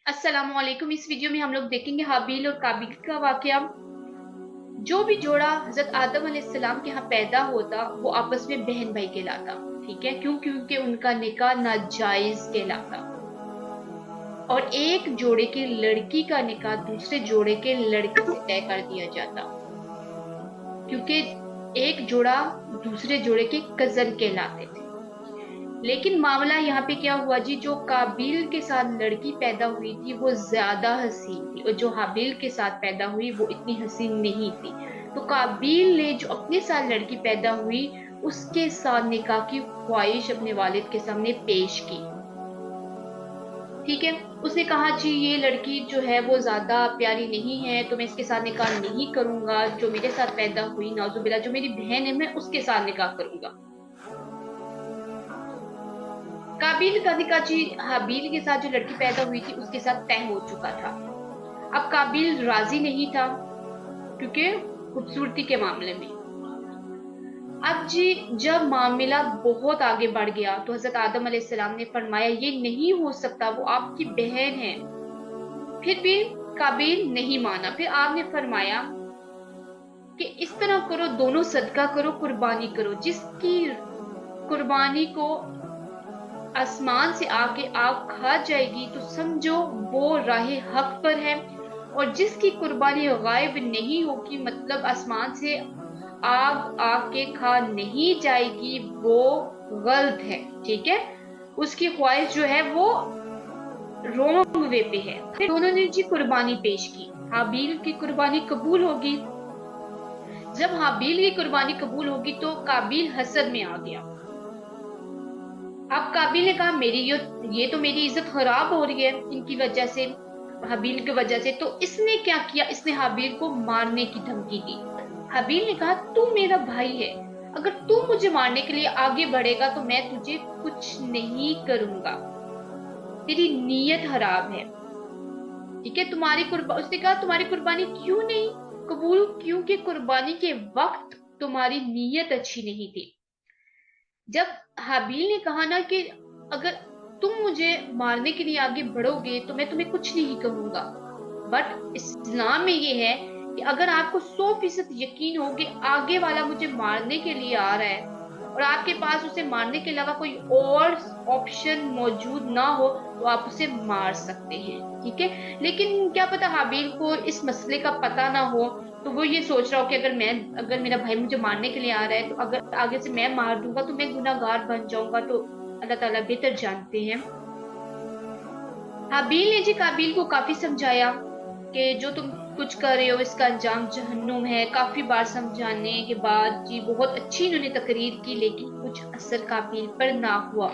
अस्सलाम वालेकुम। इस वीडियो में हम लोग देखेंगे हाबील और काबिल का वाकया। जो भी जोड़ा हजरत आदम अलैहिस्सलाम के यहाँ पैदा होता वो आपस में बहन भाई कहलाता। ठीक है, क्यों? क्योंकि उनका निकाह नाजायज कहलाता। और एक जोड़े की लड़की का निकाह दूसरे जोड़े के लड़के से तय कर दिया जाता, क्योंकि एक जोड़ा दूसरे जोड़े के कजन कहलाते थे। लेकिन मामला यहाँ पे क्या हुआ जी, जो काबिल के साथ लड़की पैदा हुई थी वो ज्यादा हसीन थी, और जो हाबिल के साथ पैदा हुई वो इतनी हसीन नहीं थी। तो काबिल ने जो अपने साथ लड़की पैदा हुई उसके साथ निकाह की ख्वाहिश अपने वालिद के सामने पेश की। ठीक है, उसने कहा जी ये लड़की जो है वो ज्यादा प्यारी नहीं है, तो मैं इसके साथ निकाह नहीं करूंगा। जो मेरे साथ पैदा हुई नाउजुबिल्ला, जो मेरी बहन है, मैं उसके साथ निकाह करूंगा। काबिल का निकाह जी हाबिल के साथ जो लड़की पैदा हुई थी उसके साथ तय हो चुका था। अब काबिल राजी नहीं था, क्योंकि खूबसूरती के मामले में। अब जी जब मामला बहुत आगे बढ़ गया तो हजरत आदम अलैहिस्सलाम ने फरमाया ये नहीं हो सकता, वो आपकी बहन है। फिर भी काबिल नहीं माना। फिर आपने फरमाया कि इस तरह करो, दोनों सदका करो, कुर्बानी करो। जिसकी कुर्बानी को आसमान से आके आग खा जाएगी तो समझो वो राहे हक पर है, और जिसकी कुर्बानी गायब नहीं होगी, मतलब आसमान से आग आके खा नहीं जाएगी, वो गलत है। ठीक है, उसकी ख्वाहिश जो है वो रॉन्ग वे पे है। फिर दोनों ने जी कुर्बानी पेश की। हाबील की कुर्बानी कबूल होगी। जब हाबील की कुर्बानी कबूल होगी तो काबिल हसद में आ गया। अब काबिल ने कहा मेरी ये तो मेरी इज्जत खराब हो रही है इनकी वजह से, हाबील की वजह से। तो इसने क्या किया, इसने हाबील को मारने की धमकी दी। हाबील ने कहा तू मेरा भाई है, अगर तू मुझे मारने के लिए आगे बढ़ेगा तो मैं तुझे कुछ नहीं करूंगा, तेरी नीयत खराब है। ठीक है, उसने कहा तुम्हारी कुर्बानी क्यों नहीं कबूल? क्योंकि कुर्बानी के वक्त तुम्हारी नीयत अच्छी नहीं थी। जब हाबील ने कहा ना कि अगर तुम मुझे मारने के लिए आगे बढ़ोगे तो मैं तुम्हें कुछ नहीं कहूंगा, बट इस्लाम में ये है कि अगर आपको 100% यकीन हो कि आगे वाला मुझे मारने के लिए आ रहा है और आपके पास उसे मारने के अलावा कोई और ऑप्शन मौजूद ना हो, तो आप उसे मार सकते हैं। ठीक है, लेकिन क्या पता हाबील को इस मसले का पता ना हो, तो वो ये सोच रहा हो कि अगर मेरा भाई मुझे मारने के लिए आ रहा है तो अगर आगे से मैं मार दूंगा तो मैं गुनाहगार बन जाऊंगा। तो अल्लाह ताला बेहतर जानते हैं। हाबील ने जी काबिल को काफी समझाया कि जो तुम कुछ कर रहे हो इसका अंजाम जहन्नुम है। काफी बार समझाने के बाद जी बहुत अच्छी इन्होंने तकरीर की, लेकिन कुछ असर काबिल पर ना हुआ।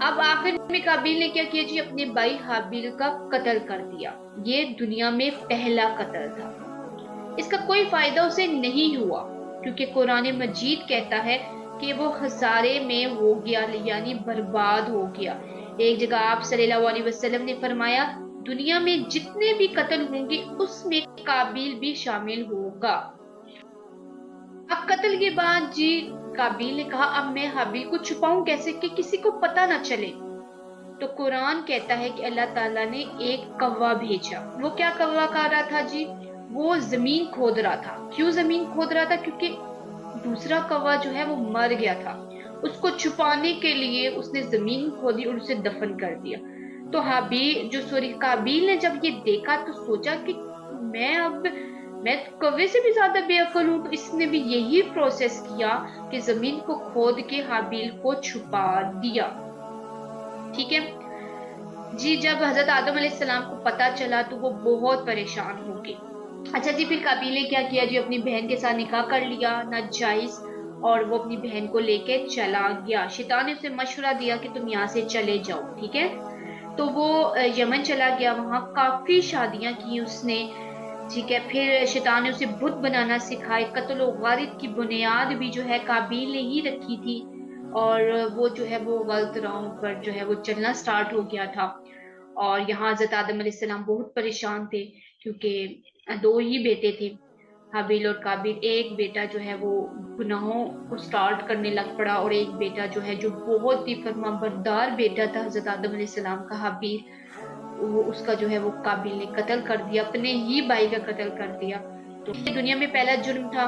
अब आखिर में काबिल ने क्या किया जी, अपने भाई हाबील का कत्ल कर दिया। ये दुनिया में पहला कत्ल था। इसका कोई फायदा उसे नहीं हुआ, क्योंकि कुरान मजीद कहता है कि वो खसारे में हो गया, यानी बर्बाद हो गया। एक जगह आप सल्लल्लाहु अलैहि वसल्लम ने फरमाया दुनिया में जितने भी कत्ल होंगे उसमें काबिल भी शामिल होगा। अब कत्ल के बाद जी काबिल ने कहा अब मैं हाबील को छुपाऊं कैसे कि किसी को पता ना चले। तो कुरान कहता है कि अल्लाह ताला ने एक कौवा भेजा। वो क्या कौवा कर रहा था जी, वो जमीन खोद रहा था। क्यों जमीन खोद रहा था? क्योंकि दूसरा कौवा जो है वो मर गया था। उसको छुपाने के लिए उसने जमीन खोदी और उसे दफन कर दिया। तो काबिल ने जब ये देखा तो सोचा कि मैं तो कौवे से भी ज्यादा बेअक्ल हूं। तो इसने भी यही प्रोसेस किया कि जमीन को खोद के हाबील को छुपा दिया। ठीक है जी, जब हजरत आदम अलैहिस्सलाम को पता चला तो वो बहुत परेशान हो गए। अच्छा जी, फिर काबिल ने क्या किया जी, अपनी बहन के साथ निकाह कर लिया नाजायज, और वो अपनी बहन को लेके चला गया। शैतान ने उसे मशवरा दिया कि तुम यहाँ से चले जाओ। ठीक है, तो वो यमन चला गया, वहां काफी शादियां की उसने। ठीक है, फिर शैतान ने उसे बुत बनाना सिखाए। कत्ल और गारिब की बुनियाद भी जो है काबिल ने ही रखी थी, और वो जो है वो गलत राह पर जो है वो चलना स्टार्ट हो गया था। और यहाँ हजरत आदम अलैहिस्सलाम बहुत परेशान थे, क्योंकि दो ही बेटे थे। हाबिल और काबिल, एक बेटा जो है वो गुनाहों को स्टार्ट करने लग पड़ा और एक बेटा जो है जो बहुत ही फरमाबरदार बेटा था हजरत आदम अलैहिस्सलाम का, हाबिल, वो उसका जो है वो काबिल ने कत्ल कर दिया, अपने ही भाई का कत्ल कर दिया। तो ये दुनिया में पहला जुर्म था।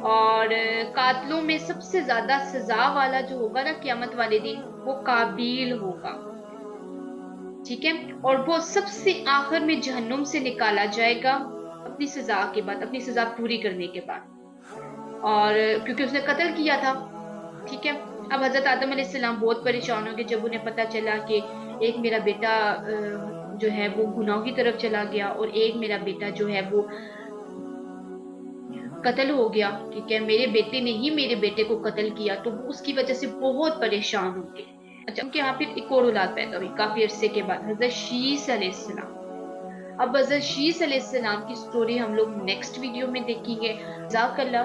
और कातलों में सबसे ज्यादा सजा वाला जो होगा ना क़यामत वाले दिन, वो काबिल होगा, ठीक है। और वो सबसे आखिर में जहन्नुम से निकाला जाएगा अपनी सजा के बाद, अपनी सजा पूरी करने के बाद, और क्योंकि उसने कत्ल किया था, ठीक है। अब हजरत आदम अलैहिस्सलाम बहुत परेशान हो गए जब उन्हें पता चला कि एक मेरा बेटा जो है वो गुनाह की तरफ चला गया और एक मेरा बेटा जो है वो कत्ल हो गया, ठीक है, मेरे बेटे ने ही मेरे बेटे को कत्ल किया, तो वो उसकी वजह से बहुत परेशान हो गए। अच्छा, उनके यहाँ फिर एक और औलाद पैदा हुई काफी अरसे के बाद, हजरत शीस अलैहिस्सलाम। अब हजरत शीस अलैहिस्सलाम की स्टोरी हम लोग नेक्स्ट वीडियो में देखेंगे। जज़ाकल्लाह।